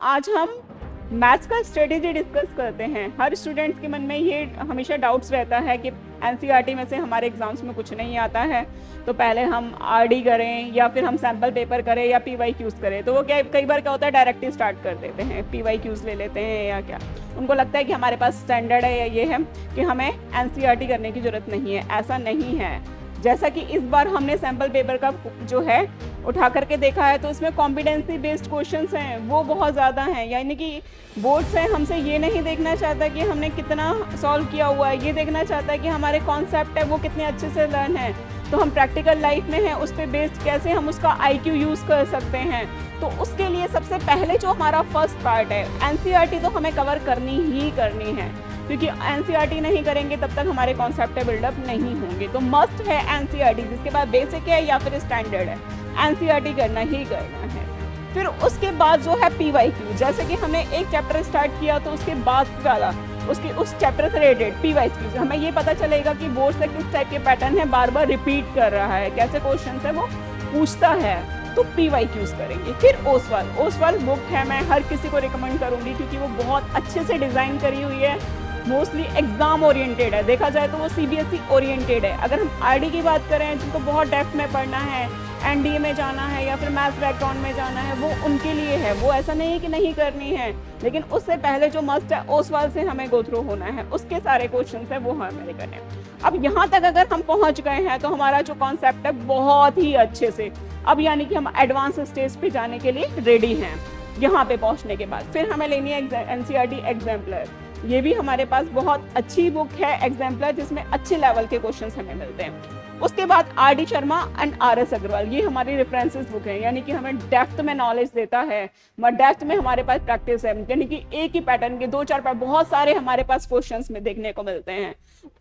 आज हम मैथ्स का स्ट्रेटेजी डिस्कस करते हैं। हर स्टूडेंट्स के मन में ये हमेशा डाउट्स रहता है कि एनसीईआरटी में से हमारे एग्जाम्स में कुछ नहीं आता है, तो पहले हम आरडी करें या फिर हम सैम्पल पेपर करें या पीवाईक्यूज करें। तो वो क्या कई बार क्या होता है, डायरेक्ट ही स्टार्ट कर देते हैं, पीवाईक्यूज ले लेते हैं या क्या। उनको लगता है कि हमारे पास स्टैंडर्ड है या ये है कि हमें एनसीईआरटी करने की ज़रूरत नहीं है। ऐसा नहीं है। जैसा कि इस बार हमने सैम्पल पेपर का जो है उठा करके देखा है, तो इसमें कॉम्पिटेंसी बेस्ड क्वेश्चंस हैं वो बहुत ज़्यादा हैं। यानी कि बोर्ड से हमसे ये नहीं देखना चाहता कि हमने कितना सॉल्व किया हुआ है, ये देखना चाहता है कि हमारे कॉन्सेप्ट है वो कितने अच्छे से लर्न है, तो हम प्रैक्टिकल लाइफ में हैं उस पर बेस्ड कैसे हम उसका आईक्यू यूज़ कर सकते हैं। तो उसके लिए सबसे पहले जो हमारा फर्स्ट पार्ट है, एनसीईआरटी तो हमें कवर करनी ही करनी है, क्योंकि एनसीईआरटी नहीं करेंगे तब तक हमारे कॉन्सेप्ट बिल्डअप नहीं होंगे। तो मस्ट है एनसीईआरटी, जिसके बाद बेसिक है या फिर स्टैंडर्ड है, एनसीईआरटी करना ही करना है। फिर उसके बाद जो है पीवाईक्यू, जैसे कि हमने एक चैप्टर स्टार्ट किया तो उसके बाद वाला उसके उस चैप्टर से रिलेटेड पीवाईक्यू, हमें ये पता चलेगा कि बोर्ड से किस टाइप के पैटर्न है, बार बार रिपीट कर रहा है, कैसे क्वेश्चन है वो पूछता है, तो पीवाईक्यूज करेंगे। फिर ओसवाल बुक है, मैं हर किसी को रिकमेंड करूंगी क्योंकि वो बहुत अच्छे से डिज़ाइन करी हुई है, मोस्टली एग्जाम ओरिएंटेड है। देखा जाए तो वो सीबीएसई ओरिएंटेड है। अगर हम आरडी की बात करें जिनको बहुत डेप्थ में पढ़ना है, एनडीए में जाना है या फिर मैथ्स बैकग्राउंड में जाना है, वो उनके लिए है। वो ऐसा नहीं है कि नहीं करनी है, लेकिन उससे पहले जो मस्ट है ओसवाल से हमें गो थ्रू होना है, उसके सारे क्वेश्चन है वो हमें करने हैं। अब यहाँ तक अगर हम पहुँच गए हैं तो हमारा जो कॉन्सेप्ट है बहुत ही अच्छे से, अब यानी कि हम एडवांस स्टेज पे जाने के लिए रेडी हैं। यहाँ पे पहुँचने के बाद फिर हमें लेनी है एनसीईआरटी एग्जाम्पलर। ये भी हमारे पास बहुत अच्छी बुक है एग्जाम्पलर, जिसमें अच्छे लेवल के क्वेश्चंस हमें मिलते हैं। उसके बाद R D Sharma and R S Agarwal, ये हमारी रेफरेंसेस बुक है, यानी कि हमें डेप्थ में नॉलेज देता है, डेप्थ में हमारे पास प्रैक्टिस है, यानी कि एक ही पैटर्न के 2-4 बहुत सारे हमारे पास क्वेश्चंस में देखने को मिलते हैं।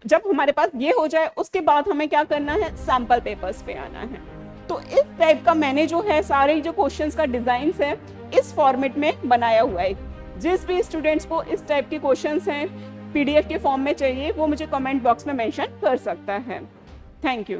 जब हमारे पास ये हो जाए उसके बाद हमें क्या करना है, सैम्पल पेपर्स पे आना है। तो इस टाइप का मैंने जो है सारे जो क्वेश्चंस का डिजाइन है इस फॉर्मेट में बनाया हुआ है। जिस भी स्टूडेंट्स को इस टाइप के क्वेश्चंस हैं पीडीएफ के फॉर्म में चाहिए, वो मुझे कमेंट बॉक्स में मेंशन कर सकता है। Thank you.